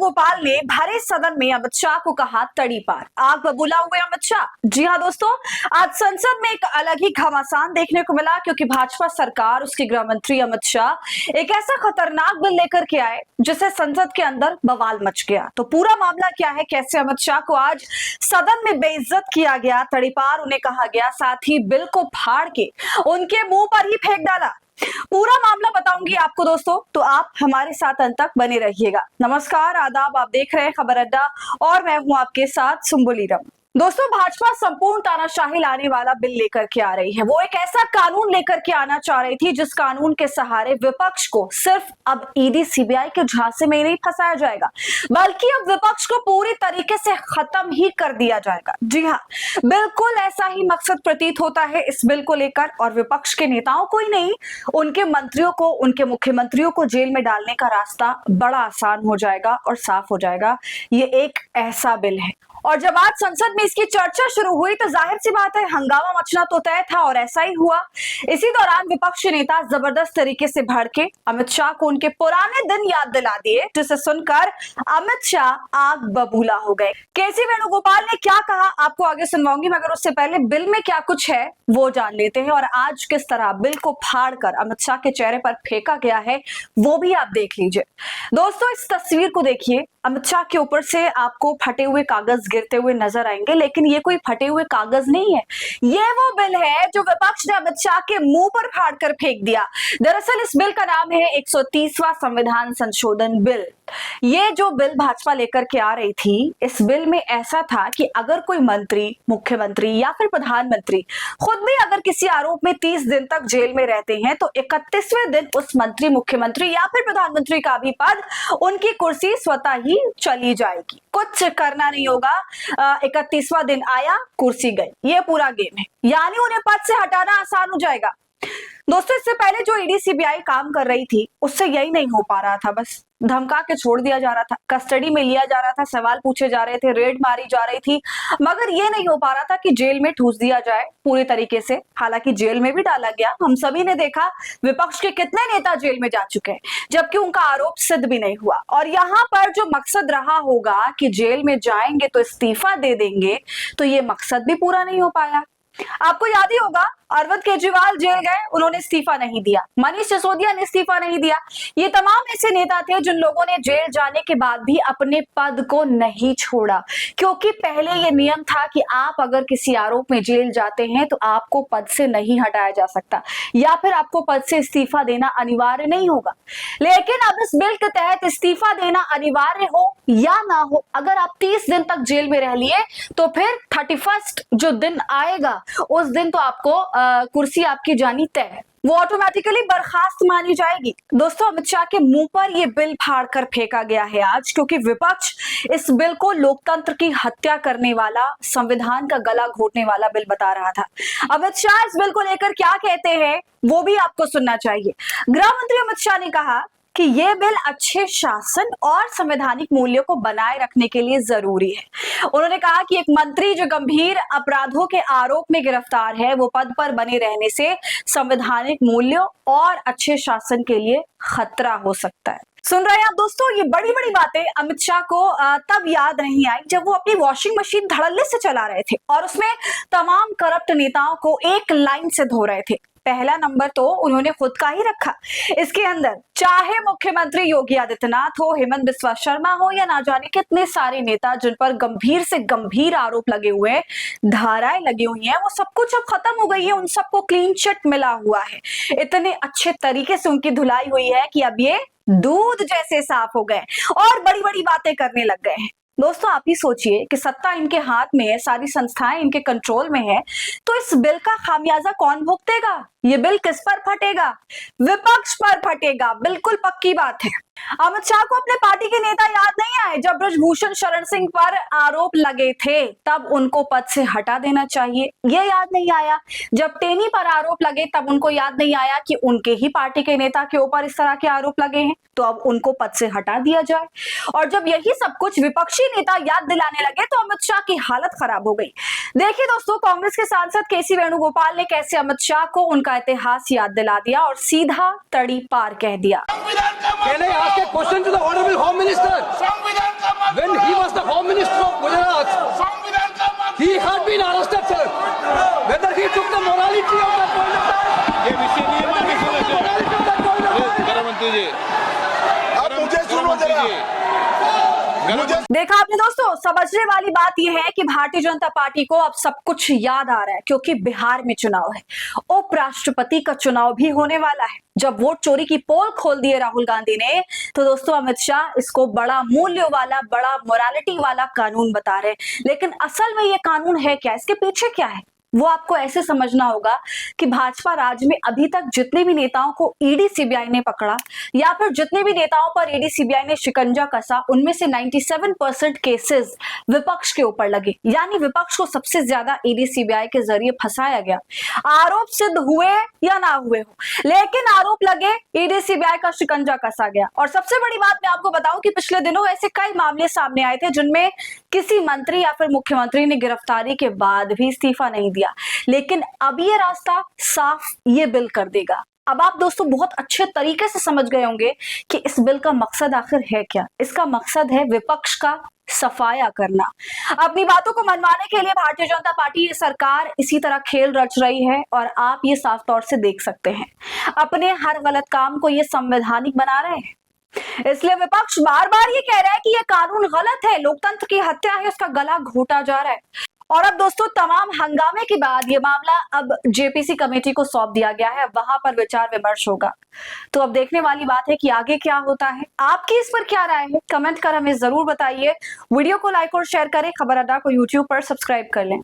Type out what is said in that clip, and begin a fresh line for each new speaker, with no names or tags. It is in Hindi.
वेणुगोपाल ने भरे सदन में अमित शाह को कहा तड़ीपार, आग बबूला हुए अमित शाह। जी हां दोस्तों, आज संसद में एक अलग ही घमासान देखने को मिला क्योंकि भाजपा सरकार, उसके गृह मंत्री अमित शाह एक ऐसा खतरनाक बिल लेकर के आए जिससे संसद के अंदर बवाल मच गया। तो पूरा मामला क्या है, कैसे अमित शाह को आज सदन में बेइज्जत किया गया, तड़ीपार उन्हें कहा गया, साथ ही बिल को फाड़ के उनके मुंह पर ही फेंक डाला, पूरा मामला बताऊंगी आपको दोस्तों, तो आप हमारे साथ अंत तक बने रहिएगा। नमस्कार, आदाब, आप देख रहे हैं खबर अड्डा और मैं हूं आपके साथ सुम्बुली रम। दोस्तों, भाजपा संपूर्ण तानाशाही लाने वाला बिल लेकर के आ रही है। वो एक ऐसा कानून लेकर के आना चाह रही थी जिस कानून के सहारे विपक्ष को सिर्फ अब ईडी सीबीआई के झांसे में ही नहीं फंसाया जाएगा, बल्कि अब विपक्ष को पूरी तरीके से खत्म ही कर दिया जाएगा। जी हाँ, बिल्कुल ऐसा ही मकसद प्रतीत होता है इस बिल को लेकर, और विपक्ष के नेताओं को ही नहीं, उनके मंत्रियों को, उनके मुख्यमंत्रियों को जेल में डालने का रास्ता बड़ा आसान हो जाएगा और साफ हो जाएगा। ये एक ऐसा बिल है, और जब आज संसद में इसकी चर्चा शुरू हुई तो जाहिर सी बात है हंगामा मचना तो तय था, और ऐसा ही हुआ। इसी दौरान विपक्षी नेता जबरदस्त तरीके से भड़के अमित शाह को उनके पुराने दिन याद दिला दिए, जिसे सुनकर अमित शाह आग बबूला हो गए। केसी वेणुगोपाल ने क्या कहा आपको आगे सुनवाऊंगी, मगर उससे पहले बिल में क्या कुछ है वो जान लेते हैं, और आज किस तरह बिल को फाड़कर अमित शाह के चेहरे पर फेंका गया है वो भी आप देख लीजिए। दोस्तों, इस तस्वीर को देखिए, अमित शाह के ऊपर से आपको फटे हुए कागज गिरते हुए नजर आएंगे, लेकिन ये कोई फटे हुए कागज नहीं है, ये वो बिल है जो विपक्ष ने अमित शाह के मुंह पर फाड़कर फेंक दिया। दरअसल इस बिल का नाम है 130वां संविधान संशोधन बिल। ये जो बिल भाजपा लेकर के आ रही थी, इस बिल में ऐसा था कि अगर कोई मंत्री, मुख्यमंत्री या फिर प्रधानमंत्री खुद भी अगर किसी आरोप में 30 दिन तक जेल में रहते हैं तो 31वें दिन उस मंत्री, मुख्यमंत्री या फिर प्रधानमंत्री का भी पद, उनकी कुर्सी स्वतः ही चली जाएगी, कुछ करना नहीं होगा। 31वां दिन आया, कुर्सी गई, ये पूरा गेम है, यानी उन्हें पद से हटाना आसान हो जाएगा। दोस्तों, इससे पहले जो ईडी सीबीआई काम कर रही थी उससे यही नहीं हो पा रहा था, बस धमका के छोड़ दिया जा रहा था, कस्टडी में लिया जा रहा था, सवाल पूछे जा रहे थे, रेड मारी जा रही थी, मगर ये नहीं हो पा रहा था कि जेल में ठूस दिया जाए पूरी तरीके से। हालांकि जेल में भी डाला गया, हम सभी ने देखा विपक्ष के कितने नेता जेल में जा चुके हैं जबकि उनका आरोप सिद्ध भी नहीं हुआ। और यहाँ पर जो मकसद रहा होगा कि जेल में जाएंगे तो इस्तीफा दे देंगे, तो ये मकसद भी पूरा नहीं हो पाया। आपको याद ही होगा, अरविंद केजरीवाल जेल गए, उन्होंने इस्तीफा नहीं दिया, मनीष सिसोदिया ने इस्तीफा नहीं दिया। ये तमाम ऐसे नेता थे जिन लोगों ने जेल जाने के बाद भी अपने पद को नहीं छोड़ा, क्योंकि पहले ये नियम था कि आप अगर किसी आरोप में जेल जाते हैं तो आपको पद से नहीं हटाया जा सकता, या फिर आपको पद से इस्तीफा देना अनिवार्य नहीं होगा। लेकिन अब इस बिल के तहत इस्तीफा देना अनिवार्य हो या ना हो, अगर आप 30 दिन तक जेल में रह लिए तो फिर 31st जो दिन आएगा उस दिन तो आपको कुर्सी आपकी जानी तय है, वो ऑटोमेटिकली बर्खास्त मानी जाएगी। दोस्तों, अमित शाह के मुंह पर यह बिल फाड़कर फेंका गया है आज, क्योंकि विपक्ष इस बिल को लोकतंत्र की हत्या करने वाला, संविधान का गला घोटने वाला बिल बता रहा था। अमित शाह इस बिल को लेकर क्या कहते हैं वो भी आपको सुनना चाहिए। गृह मंत्री अमित शाह ने कहा कि यह बिल अच्छे शासन और संवैधानिक मूल्यों को बनाए रखने के लिए जरूरी है। उन्होंने कहा कि एक मंत्री जो गंभीर अपराधों के आरोप में गिरफ्तार है, वो पद पर बने रहने से संवैधानिक मूल्यों और अच्छे शासन के लिए खतरा हो सकता है। सुन रहे हैं आप दोस्तों, ये बड़ी बड़ी बातें अमित शाह को तब याद नहीं आई जब वो अपनी वॉशिंग मशीन धड़ल्ले से चला रहे थे और उसमें तमाम करप्ट नेताओं को एक लाइन से धो रहे थे। पहला नंबर तो उन्होंने खुद का ही रखा। इसके अंदर चाहे मुख्यमंत्री योगी आदित्यनाथ हो, हेमंत बिस्वा शर्मा हो, या ना जाने कितने सारे नेता जिन पर गंभीर से गंभीर आरोप लगे हुए हैं, धाराएं लगी हुई हैं, वो सब कुछ अब खत्म हो गई है, उन सबको क्लीन चिट मिला हुआ है। इतने अच्छे तरीके से उनकी धुलाई हुई है कि अब ये दूध जैसे साफ हो गए और बड़ी बड़ी बातें करने लग गए हैं। दोस्तों, आप ही सोचिए कि सत्ता इनके हाथ में है, सारी संस्थाएं इनके कंट्रोल में है, तो इस बिल का खामियाजा कौन भुगतेगा? ये बिल किस पर फटेगा? विपक्ष पर फटेगा, बिल्कुल पक्की बात है। अमित शाह को अपने पार्टी के नेता याद नहीं आए जब ब्रजभूषण शरण सिंह पर आरोप लगे थे, तब उनको पद से हटा देना चाहिए, ये याद नहीं आया। जब टेनी पर आरोप लगे तब उनको याद नहीं आया कि उनके ही पार्टी के नेता के ऊपर इस तरह के आरोप लगे हैं, तो अब उनको पद से हटा दिया जाए। और जब यही सब कुछ विपक्षी नेता याद दिलाने लगे तो अमित शाह की हालत खराब हो गई। देखिए दोस्तों, कांग्रेस के सांसद केसी वेणुगोपाल ने कैसे अमित शाह को उनका इतिहास याद दिला दिया और सीधा तड़ी पार कह दिया।
Can I ask a question to the Honorable Home Minister? when he was the Home Minister of Gujarat, he had been arrested, sir. Whether he took the morality of that point of time,
ये विषय नहीं है माननीय सदस्य।
morality of that point of time.
गृह मंत्री जी,
आप मुझे सुनो जरा। मुझे
देखा आपने दोस्तों, समझने वाली बात यह है कि भारतीय जनता पार्टी को अब सब कुछ याद आ रहा है, क्योंकि बिहार में चुनाव है, उपराष्ट्रपति का चुनाव भी होने वाला है। जब वोट चोरी की पोल खोल दी है राहुल गांधी ने, तो दोस्तों अमित शाह इसको बड़ा मूल्य वाला, बड़ा मोरालिटी वाला कानून बता रहे हैं। लेकिन असल में ये कानून है क्या, इसके पीछे क्या है, वो आपको ऐसे समझना होगा कि भाजपा राज में अभी तक जितने भी नेताओं को ईडी सीबीआई ने पकड़ा, या फिर जितने भी नेताओं पर ईडी सीबीआई ने शिकंजा कसा, उनमें से 97% केसेस विपक्ष के ऊपर लगे। यानी विपक्ष को सबसे ज्यादा ईडी सीबीआई के जरिए फंसाया गया। आरोप सिद्ध हुए या ना हुए हो, लेकिन आरोप लगे, ईडी सीबीआई का शिकंजा कसा गया। और सबसे बड़ी बात मैं आपको बताऊं कि पिछले दिनों ऐसे कई मामले सामने आए थे जिनमें किसी मंत्री या फिर मुख्यमंत्री ने गिरफ्तारी के बाद भी इस्तीफा नहीं दिया। लेकिन अब ये रास्ता साफ ये बिल कर देगा। अब आप दोस्तों बहुत अच्छे तरीके से समझ गए होंगे कि इस बिल का मकसद आखिर है क्या। इसका मकसद है विपक्ष का सफाया करना। अपनी बातों को मनवाने के लिए भारतीय जनता पार्टी, ये सरकार इसी तरह खेल रच रही है, और आप ये साफ तौर से देख सकते हैं। अपने हर गलत काम को ये संवैधानिक बना रहे हैं। इसलिए विपक्ष बार बार ये कह रहा है कि ये कानून गलत है, लोकतंत्र की हत्या है, उसका गला घोटा जा रहा है। और अब दोस्तों तमाम हंगामे के बाद ये मामला अब जेपीसी कमेटी को सौंप दिया गया है, वहां पर विचार विमर्श होगा। तो अब देखने वाली बात है कि आगे क्या होता है। आपकी इस पर क्या राय है, कमेंट कर हमें जरूर बताइए। वीडियो को लाइक और शेयर करें, खबर अड्डा को यूट्यूब पर सब्सक्राइब कर लें।